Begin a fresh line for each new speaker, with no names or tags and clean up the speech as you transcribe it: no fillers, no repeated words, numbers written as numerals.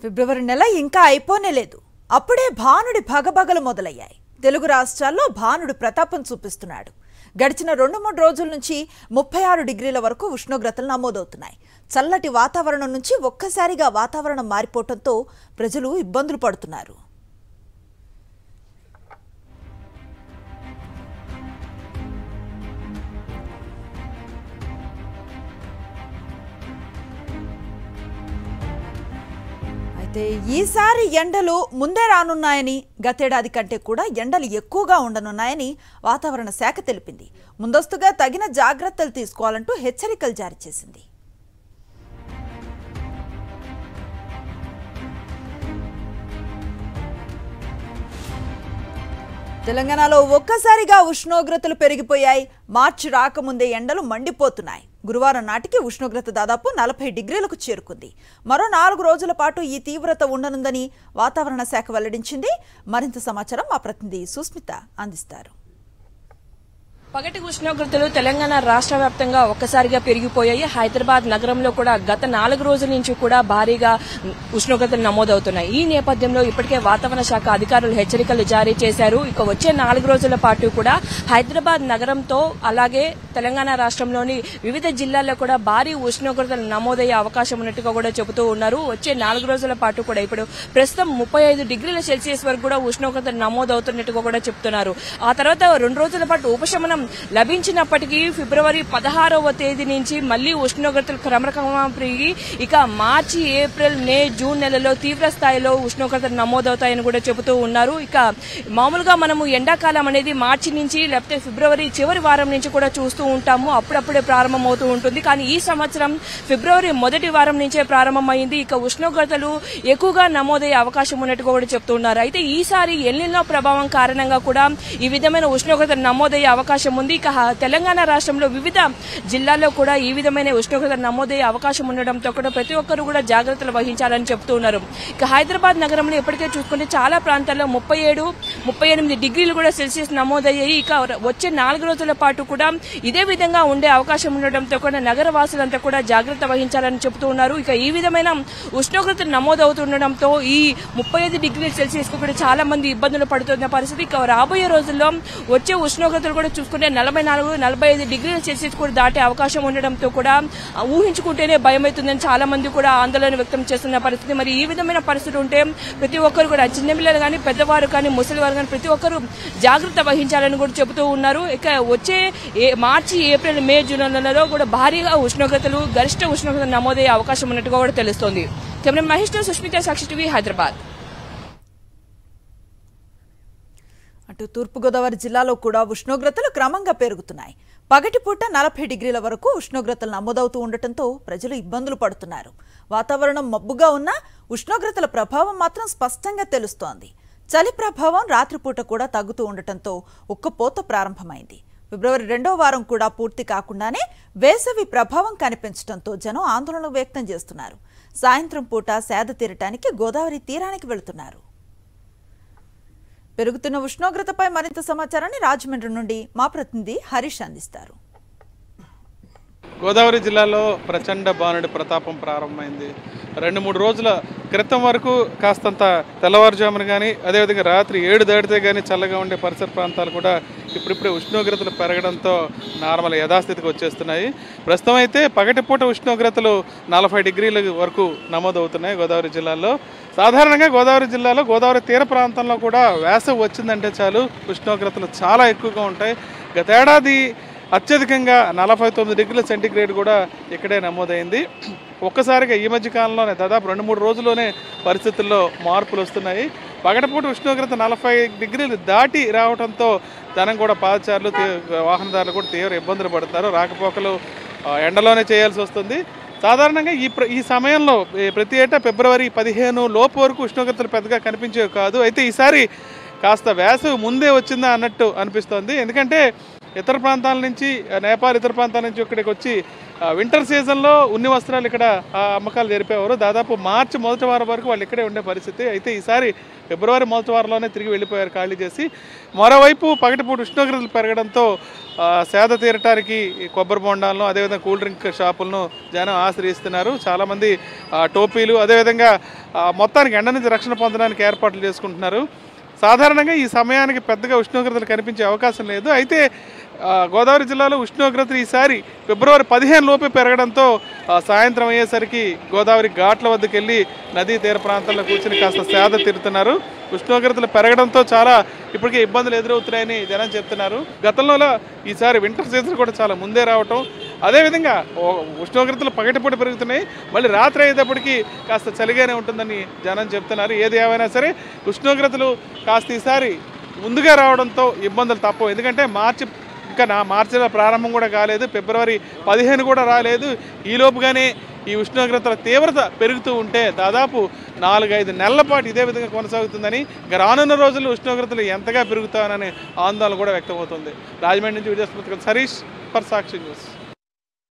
ఫిబ్రవరి నెల ఇంకా అయిపోనే లేదు. అప్పుడే భానుడి భగభగలు మొదలయ్యాయి. తెలుగు రాష్ట్రాల్లో భానుడి ప్రతాపం చూపిస్తున్నాడు. గడిచిన 2-3 రోజుల నుంచి 36 డిగ్రీల వరకు ఉష్ణోగ్రతలు నమోదవుతున్నాయి. చల్లటి వాతావరణం నుంచి ఒక్కసారిగా వాతావరణం మారిపోవడంతో ప్రజలు ఇబ్బందులు పడుతున్నారు. అయితే ఈసారి ఎండలు ముందే రానున్నాయని, గతేడాది కంటే కూడా ఎండలు ఎక్కువగా ఉండనున్నాయని వాతావరణ శాఖ తెలిపింది. ముందస్తుగా తగిన జాగ్రత్తలు తీసుకోవాలంటూ హెచ్చరికలు జారీ చేసింది. తెలంగాణలో ఒక్కసారిగా ఉష్ణోగ్రతలు పెరిగిపోయాయి. మార్చి రాకముందే ఎండలు మండిపోతున్నాయి. గురువారం నాటికి ఉష్ణోగ్రత దాదాపు 40 డిగ్రీలకు చేరుకుంది. మరో 4 రోజుల పాటు ఈ తీవ్రత ఉండనుందని వాతావరణ శాఖ వెల్లడించింది. మరింత సమాచారం మా ప్రతినిధి సుస్మిత అందిస్తారు.
పగటి ఉష్ణోగ్రతలు తెలంగాణ రాష్ట్ర వ్యాప్తంగా ఒక్కసారిగా పెరిగిపోయాయి. హైదరాబాద్ నగరంలో కూడా గత 4 రోజుల నుంచి కూడా భారీగా ఉష్ణోగ్రతలు నమోదవుతున్నాయి. ఈ నేపథ్యంలో ఇప్పటికే వాతావరణ శాఖ అధికారులు హెచ్చరికలు జారీ చేశారు. ఇక వచ్చే 4 రోజుల పాటు కూడా హైదరాబాద్ నగరంతో అలాగే తెలంగాణ రాష్ట్రంలోని వివిధ జిల్లాల్లో కూడా భారీ ఉష్ణోగ్రతలు నమోదయ్యే అవకాశం ఉన్నట్టుగా కూడా చెబుతూ ఉన్నారు. వచ్చే 4 రోజుల పాటు కూడా ఇప్పుడు ప్రస్తుతం 35 డిగ్రీల సెల్సియస్ వరకు కూడా ఉష్ణోగ్రతలు నమోదవుతున్నట్టుగా కూడా చెబుతున్నారు. ఆ తర్వాత 2 రోజుల పాటు ఉపశమనం లభించినప్పటికీ ఫిబ్రవరి 16వ తేదీ నుంచి మళ్లీ ఉష్ణోగ్రతలు క్రమక్రమంగా పెరిగి ఇక మార్చి, ఏప్రిల్, మే, జూన్ నెలలో తీవ్ర స్థాయిలో ఉష్ణోగ్రతలు నమోదవుతాయని కూడా చెబుతూ ఉన్నారు. ఇక మామూలుగా మనము ఎండాకాలం అనేది మార్చి నుంచి లేకపోతే ఫిబ్రవరి చివరి వారం నుంచి కూడా చూస్తూ ఉంటాము. అప్పుడప్పుడే ప్రారంభమవుతూ ఉంటుంది. కానీ ఈ సంవత్సరం ఫిబ్రవరి మొదటి వారం నుంచే ప్రారంభమైంది. ఇక ఉష్ణోగ్రతలు ఎక్కువగా నమోదయ్యే అవకాశం ఉన్నట్టుగా కూడా చెప్తున్నారు. అయితే ఈసారి ఎల్నినో ప్రభావం కారణంగా కూడా ఈ విధమైన ఉష్ణోగ్రతలు నమోదయ్యే అవకాశం ఉంది. ఇక తెలంగాణ రాష్ట్రంలో వివిధ జిల్లాల్లో కూడా ఈ విధమైన ఉష్ణోగ్రత నమోదయ్యే అవకాశం ఉండడంతో కూడా ప్రతి ఒక్కరు కూడా జాగ్రత్తలు వహించాలని చెప్తూ ఉన్నారు. ఇక హైదరాబాద్ నగరంలో ఇప్పటికే చూసుకుంటే చాలా ప్రాంతాల్లో 37-38 డిగ్రీలు కూడా సెల్సియస్ నమోదయ్యాయి. ఇక వచ్చే 4 రోజుల పాటు కూడా ఇదే విధంగా ఉండే అవకాశం ఉండడంతో కూడా నగర వాసులంతా కూడా జాగ్రత్త వహించాలని చెప్తూ ఉన్నారు. ఇక ఈ విధమైన ఉష్ణోగ్రతలు నమోదవుతుండడంతో ఈ 35 డిగ్రీల సెల్సియస్ కు కూడా చాలా మంది ఇబ్బందులు పడుతున్న పరిస్థితి. ఇక రాబోయే రోజుల్లో వచ్చే ఉష్ణోగ్రతలు కూడా చూసుకుంటే 44-45 డిగ్రీల సెల్సియస్ కూడా దాటే అవకాశం ఉండడంతో కూడా ఊహించుకుంటేనే భయమవుతుందని చాలా మంది కూడా ఆందోళన వ్యక్తం చేస్తున్న పరిస్థితి. మరి ఈ విధమైన పరిస్థితి ఉంటే ప్రతి ఒక్కరు కూడా చిన్నపిల్లలు కానీ, పెద్దవారు కానీ, ముసలివారు కానీ ప్రతి ఒక్కరు జాగ్రత్త వహించాలని కూడా చెబుతూ ఉన్నారు. ఇక వచ్చే మార్చి, ఏప్రిల్, మే, జూన్ నెలలో కూడా భారీగా ఉష్ణోగ్రతలు, గరిష్ట ఉష్ణోగ్రతలు నమోదయ్యే అవకాశం ఉన్నట్టుగా కూడా తెలుస్తోంది. కెమెరా మహేష్ తో సుష్మిత, సాక్షి టీవీ, హైదరాబాద్.
అటు తూర్పుగోదావరి జిల్లాలో కూడా ఉష్ణోగ్రతలు క్రమంగా పెరుగుతున్నాయి. పగటిపూట 40 డిగ్రీల వరకు ఉష్ణోగ్రతలు నమోదవుతూ ఉండటంతో ప్రజలు ఇబ్బందులు పడుతున్నారు. వాతావరణం మబ్బుగా ఉన్నా ఉష్ణోగ్రతల ప్రభావం మాత్రం స్పష్టంగా తెలుస్తోంది. చలి ప్రభావం రాత్రిపూట కూడా తగ్గుతూ ఉండటంతో ఉక్కపోత ప్రారంభమైంది. ఫిబ్రవరి 2వ వారం కూడా పూర్తి కాకుండానే వేసవి ప్రభావం కనిపించడంతో జనం ఆందోళన వ్యక్తం చేస్తున్నారు. సాయంత్రం పూట సేద తీరటానికి గోదావరి తీరానికి వెళుతున్నారు. పెరుగుతున్న ఉష్ణోగ్రతపై మరింత సమాచారాన్ని రాజమండ్రి నుండి మా ప్రతినిధి హరీష్ అందిస్తారు.
గోదావరి జిల్లాలో ప్రచండ భానుడి ప్రతాపం ప్రారంభమైంది. 2-3 రోజుల క్రితం వరకు కాస్తంత తెల్లవారుజామున కానీ, అదేవిధంగా రాత్రి 7 దాటితే కానీ చల్లగా ఉండే పరిసర ప్రాంతాలు కూడా ఇప్పుడిప్పుడే ఉష్ణోగ్రతలు పెరగడంతో నార్మల్ యథాస్థితికి వచ్చేస్తున్నాయి. ప్రస్తుతం అయితే పగటిపూట ఉష్ణోగ్రతలు 40 డిగ్రీల వరకు నమోదవుతున్నాయి గోదావరి జిల్లాలో. సాధారణంగా గోదావరి జిల్లాలో గోదావరి తీర ప్రాంతంలో కూడా వేసవి వచ్చిందంటే చాలు ఉష్ణోగ్రతలు చాలా ఎక్కువగా ఉంటాయి. గతేడాది అత్యధికంగా 49 డిగ్రీల సెంటీగ్రేడ్ కూడా ఇక్కడే నమోదైంది. ఒక్కసారిగా ఈ మధ్య కాలంలోనే దాదాపు 2-3 రోజుల్లోనే పరిస్థితుల్లో మార్పులు వస్తున్నాయి. పగటిపూట ఉష్ణోగ్రత 40 డిగ్రీలు దాటి రావడంతో జనం కూడా పాదచారులు, వాహనదారులు కూడా తీవ్ర ఇబ్బందులు పడుతున్నారు. రాకపోకలు ఎండలోనే చేయాల్సి వస్తుంది. సాధారణంగా ఈ సమయంలో ప్రతి ఏటా ఫిబ్రవరి 15 లోపు వరకు ఉష్ణోగ్రతలు పెద్దగా కనిపించేవి కాదు. అయితే ఈసారి కాస్త వేసవి ముందే వచ్చిందా అన్నట్టు అనిపిస్తోంది. ఎందుకంటే ఇతర ప్రాంతాల నుంచి నేపాల్ ఇతర ప్రాంతాల నుంచి ఇక్కడికి వచ్చి వింటర్ సీజన్లో ఉన్ని వస్త్రాలు ఇక్కడ అమ్మకాలు జరిపేవారు. దాదాపు మార్చి మొదటి వారం వరకు వాళ్ళు ఇక్కడే ఉండే పరిస్థితి. అయితే ఈసారి ఫిబ్రవరి మొదటి వారంలోనే తిరిగి వెళ్ళిపోయారు ఖాళీ చేసి. మరోవైపు పగటిపూట ఉష్ణోగ్రతలు పెరగడంతో సేద తీరటానికి కొబ్బరి బొండాలను అదేవిధంగా కూల్ డ్రింక్ షాపులను జనం ఆశ్రయిస్తున్నారు. చాలామంది టోపీలు అదేవిధంగా మొత్తానికి ఎండ నుంచి రక్షణ పొందడానికి ఏర్పాట్లు చేసుకుంటున్నారు. సాధారణంగా ఈ సమయానికి పెద్దగా ఉష్ణోగ్రతలు కనిపించే అవకాశం లేదు. అయితే గోదావరి జిల్లాలో ఉష్ణోగ్రతలు ఈసారి ఫిబ్రవరి 15 లోపే పెరగడంతో సాయంత్రం అయ్యేసరికి గోదావరి ఘాట్ల వద్దకు వెళ్ళి నదీ తీర ప్రాంతాల్లో కూర్చుని కాస్త సేద తీరుతున్నారు. ఉష్ణోగ్రతలు పెరగడంతో చాలా ఇప్పటికే ఇబ్బందులు ఎదురవుతున్నాయని జనం చెప్తున్నారు. గతంలో ఈసారి వింటర్ సీజన్ కూడా చాలా ముందే రావటం, అదేవిధంగా ఉష్ణోగ్రతలు పగటిపూట పెరుగుతున్నాయి, మళ్ళీ రాత్రి అయ్యేటప్పటికి కాస్త చలిగానే ఉంటుందని జనం చెప్తున్నారు. ఏది ఏమైనా సరే ఉష్ణోగ్రతలు కాస్త ఈసారి ముందుగా రావడంతో ఇబ్బందులు తప్పవు. ఎందుకంటే మార్చిలో ప్రారంభం కూడా కాలేదు, ఫిబ్రవరి 15 కూడా రాలేదు. ఈలోపుగానే ఈ ఉష్ణోగ్రతల తీవ్రత పెరుగుతూ ఉంటే దాదాపు 4-5 నెలల పాటు ఇదే విధంగా కొనసాగుతుందని, రానున్న రోజుల్లో ఉష్ణోగ్రతలు ఎంతగా పెరుగుతాయనే ఆందోళన కూడా వ్యక్తమవుతుంది. రాజమండ్రి నుంచి విజయస్మృతి సరీష్ ఫర్ సాక్షి న్యూస్.